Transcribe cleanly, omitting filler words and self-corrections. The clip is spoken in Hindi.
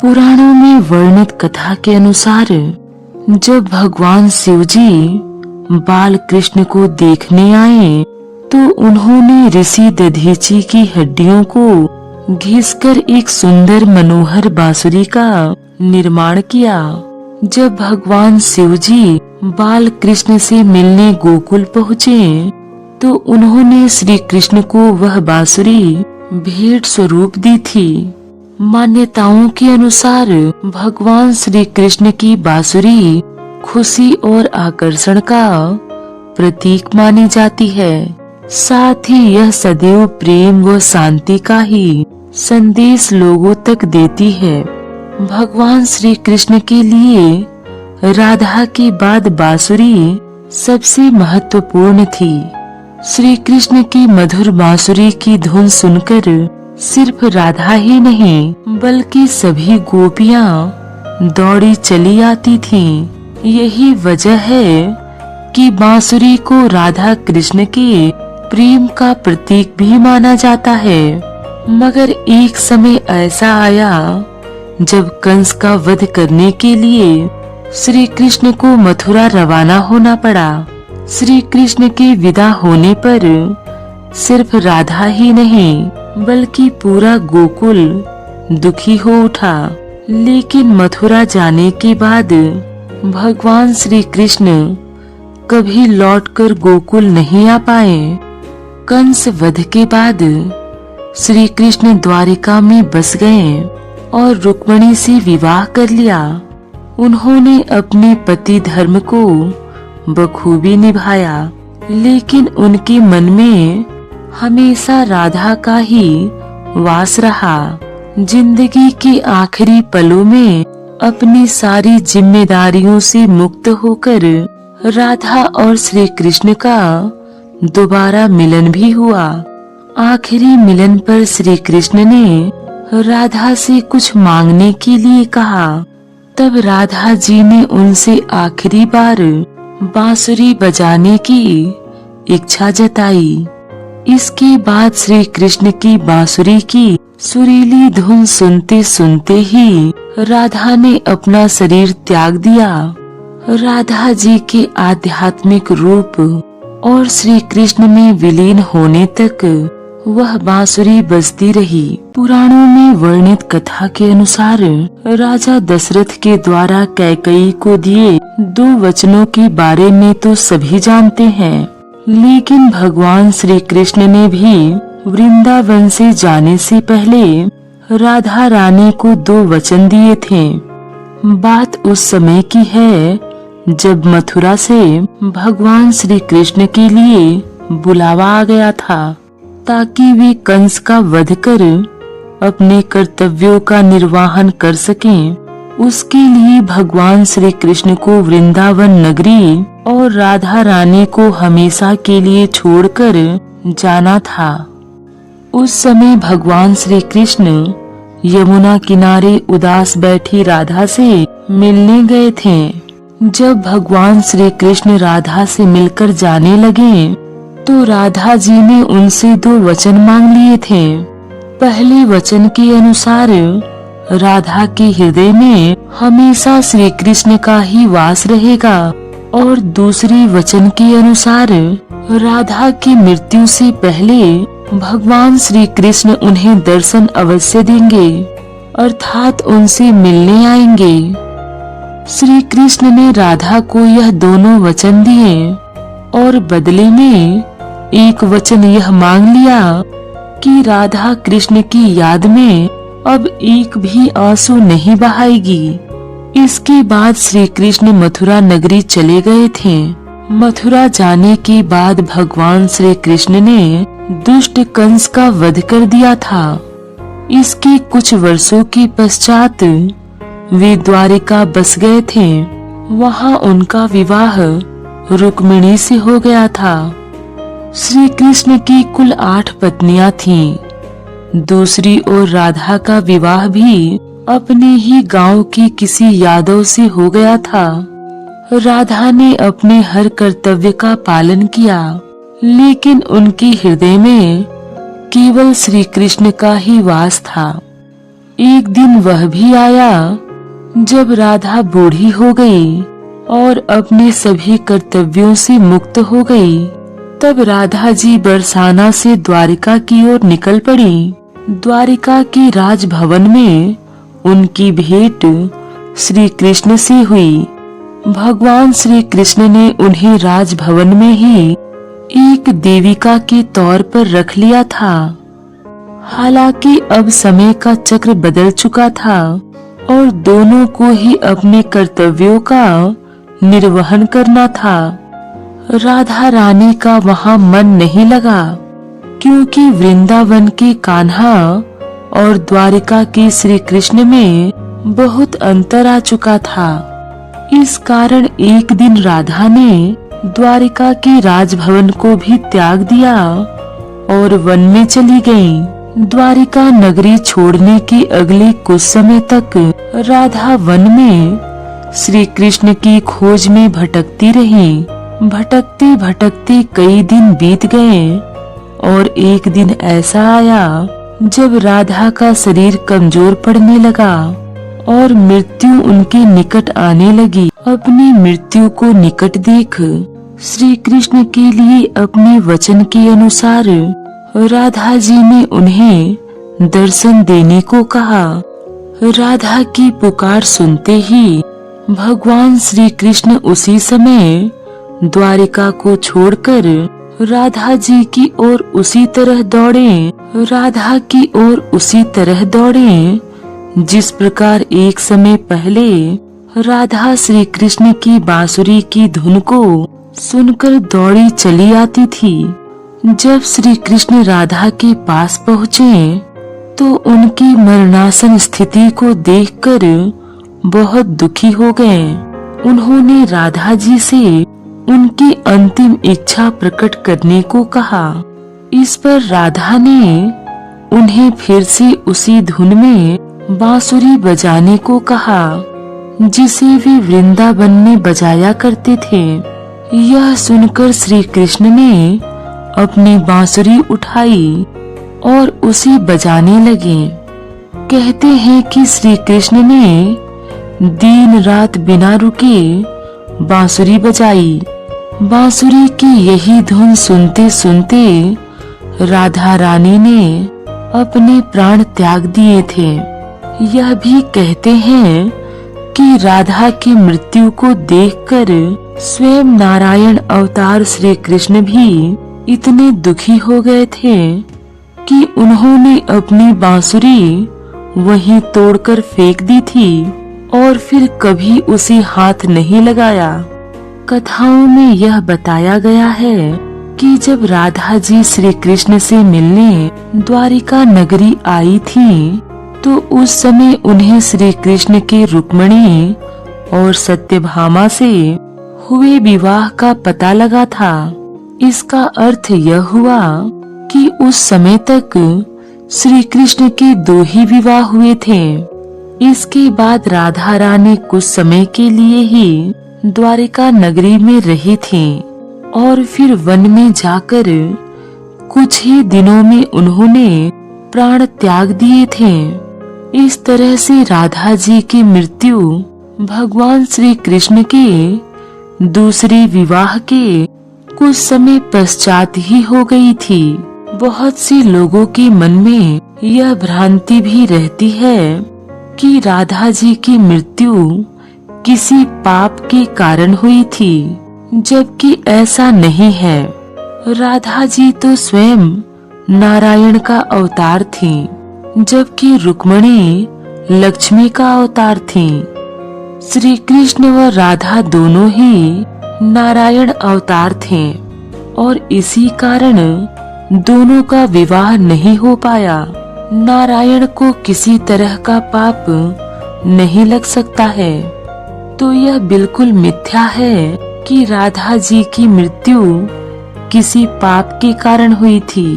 पुराणों में वर्णित कथा के अनुसार जब भगवान शिव जी बाल कृष्ण को देखने आए तो उन्होंने ऋषि दधीची की हड्डियों को घिसकर एक सुंदर मनोहर बांसुरी का निर्माण किया। जब भगवान शिव जी बाल कृष्ण से मिलने गोकुल पहुँचे तो उन्होंने श्री कृष्ण को वह बांसुरी भेंट स्वरूप दी थी। मान्यताओं के अनुसार भगवान श्री कृष्ण की बांसुरी खुशी और आकर्षण का प्रतीक मानी जाती है। साथ ही यह सदैव प्रेम व शांति का ही संदेश लोगों तक देती है। भगवान श्री कृष्ण के लिए राधा के बाद बांसुरी सबसे महत्वपूर्ण थी। श्री कृष्ण की मधुर बांसुरी की धुन सुनकर सिर्फ राधा ही नहीं बल्कि सभी गोपियां दौड़ी चली आती थीं। यही वजह है कि बांसुरी को राधा कृष्ण के प्रेम का प्रतीक भी माना जाता है। मगर एक समय ऐसा आया जब कंस का वध करने के लिए श्री कृष्ण को मथुरा रवाना होना पड़ा। श्री कृष्ण के विदा होने पर सिर्फ राधा ही नहीं बल्कि पूरा गोकुल दुखी हो उठा। लेकिन मथुरा जाने के बाद भगवान श्री कृष्ण कभी लौटकर गोकुल नहीं आ पाए। कंस वध के बाद श्री कृष्ण द्वारिका में बस गए और रुक्मिणी से विवाह कर लिया। उन्होंने अपने पति धर्म को बखूबी निभाया, लेकिन उनके मन में हमेशा राधा का ही वास रहा। जिंदगी के आखिरी पलों में अपनी सारी जिम्मेदारियों से मुक्त होकर राधा और श्री कृष्ण का दोबारा मिलन भी हुआ। आखिरी मिलन पर श्री कृष्ण ने राधा से कुछ मांगने के लिए कहा। तब राधा जी ने उनसे आखिरी बार बांसुरी बजाने की इच्छा जताई। इसके बाद श्री कृष्ण की बांसुरी की सुरीली धुन सुनते सुनते ही राधा ने अपना शरीर त्याग दिया। राधा जी के आध्यात्मिक रूप और श्री कृष्ण में विलीन होने तक वह बांसुरी बजती रही। पुराणों में वर्णित कथा के अनुसार राजा दशरथ के द्वारा कैकेयी को दिए 2 वचनों के बारे में तो सभी जानते हैं, लेकिन भगवान श्री कृष्ण ने भी वृंदावन से जाने से पहले राधा रानी को 2 वचन दिए थे। बात उस समय की है जब मथुरा से भगवान श्री कृष्ण के लिए बुलावा आ गया था ताकि वे कंस का वध कर अपने कर्तव्यों का निर्वहन कर सकें। उसके लिए भगवान श्री कृष्ण को वृंदावन नगरी और राधा रानी को हमेशा के लिए छोड़कर जाना था। उस समय भगवान श्री कृष्ण यमुना किनारे उदास बैठी राधा से मिलने गए थे। जब भगवान श्री कृष्ण राधा से मिलकर जाने लगे तो राधा जी ने उनसे 2 वचन मांग लिए थे। पहले वचन के अनुसार राधा के हृदय में हमेशा श्री कृष्ण का ही वास रहेगा और दूसरे वचन के अनुसार राधा की मृत्यु से पहले भगवान श्री कृष्ण उन्हें दर्शन अवश्य देंगे, अर्थात उनसे मिलने आएंगे। श्री कृष्ण ने राधा को यह दोनों वचन दिए और बदले में एक वचन यह मांग लिया कि राधा कृष्ण की याद में अब एक भी आंसू नहीं बहाएगी। इसके बाद श्री कृष्ण मथुरा नगरी चले गए थे। मथुरा जाने के बाद भगवान श्री कृष्ण ने दुष्ट कंस का वध कर दिया था। इसके कुछ वर्षों के पश्चात वे द्वारिका बस गए थे। वहां उनका विवाह रुक्मिणी से हो गया था। श्री कृष्ण की कुल 8 पत्नियां थीं। दूसरी ओर राधा का विवाह भी अपने ही गांव की किसी यादव से हो गया था। राधा ने अपने हर कर्तव्य का पालन किया, लेकिन उनके हृदय में केवल श्री कृष्ण का ही वास था। एक दिन वह भी आया जब राधा बूढ़ी हो गई और अपने सभी कर्तव्यों से मुक्त हो गई। तब राधा जी बरसाना से द्वारिका की ओर निकल पड़ी। द्वारिका के राजभवन में उनकी भेंट श्री कृष्ण से हुई। भगवान श्री कृष्ण ने उन्हें राजभवन में ही एक देविका के तौर पर रख लिया था। हालांकि अब समय का चक्र बदल चुका था और दोनों को ही अपने कर्तव्यों का निर्वहन करना था। राधा रानी का वहां मन नहीं लगा, क्योंकि वृंदावन के कान्हा और द्वारिका के श्री कृष्ण में बहुत अंतर आ चुका था। इस कारण एक दिन राधा ने द्वारिका के राजभवन को भी त्याग दिया और वन में चली गई। द्वारिका नगरी छोड़ने के अगले कुछ समय तक राधा वन में श्री कृष्ण की खोज में भटकती रही। भटकते भटकते कई दिन बीत गए और एक दिन ऐसा आया जब राधा का शरीर कमजोर पड़ने लगा और मृत्यु उनके निकट आने लगी। अपनी मृत्यु को निकट देख श्री कृष्ण के लिए अपने वचन के अनुसार राधा जी ने उन्हें दर्शन देने को कहा। राधा की पुकार सुनते ही भगवान श्री कृष्ण उसी समय द्वारिका को छोड़कर राधा जी की ओर उसी तरह दौड़े। राधा की ओर उसी तरह दौड़े जिस प्रकार एक समय पहले राधा श्री कृष्ण की बांसुरी की धुन को सुनकर दौड़ी चली आती थी। जब श्री कृष्ण राधा के पास पहुँचे तो उनकी मरणासन स्थिति को देखकर बहुत दुखी हो गए। उन्होंने राधा जी से उनकी अंतिम इच्छा प्रकट करने को कहा। इस पर राधा ने उन्हें फिर से उसी धुन में बांसुरी बजाने को कहा जिसे वे वृंदावन में बजाया करते थे। यह सुनकर श्री कृष्ण ने अपनी बांसुरी उठाई और उसे बजाने लगे। कहते हैं कि श्री कृष्ण ने दिन रात बिना रुके बांसुरी बजाई। बांसुरी की यही धुन सुनते सुनते राधा रानी ने अपने प्राण त्याग दिए थे। यह भी कहते हैं कि राधा की मृत्यु को देखकर स्वयं नारायण अवतार श्री कृष्ण भी इतने दुखी हो गए थे कि उन्होंने अपनी बांसुरी वहीं तोड़कर फेंक दी थी और फिर कभी उसे हाथ नहीं लगाया। कथाओं में यह बताया गया है कि जब राधा जी श्री कृष्ण से मिलने द्वारिका नगरी आई थी तो उस समय उन्हें श्री कृष्ण के रुक्मिणी और सत्यभामा से हुए विवाह का पता लगा था। इसका अर्थ यह हुआ कि उस समय तक श्री कृष्ण के 2 ही विवाह हुए थे। इसके बाद राधा रानी कुछ समय के लिए ही द्वारिका नगरी में रही थी और फिर वन में जाकर कुछ ही दिनों में उन्होंने प्राण त्याग दिए थे। इस तरह से राधा जी की मृत्यु भगवान श्री कृष्ण के दूसरे विवाह के कुछ समय पश्चात ही हो गई थी। बहुत से लोगों के मन में यह भ्रांति भी रहती है कि राधा जी की मृत्यु किसी पाप के कारण हुई थी, जबकि ऐसा नहीं है। राधा जी तो स्वयं नारायण का अवतार थी, जबकि रुक्मिणी लक्ष्मी का अवतार थी। श्री कृष्ण व राधा दोनों ही नारायण अवतार थे और इसी कारण दोनों का विवाह नहीं हो पाया। नारायण को किसी तरह का पाप नहीं लग सकता है, तो यह बिल्कुल मिथ्या है कि राधा जी की मृत्यु किसी पाप के कारण हुई थी।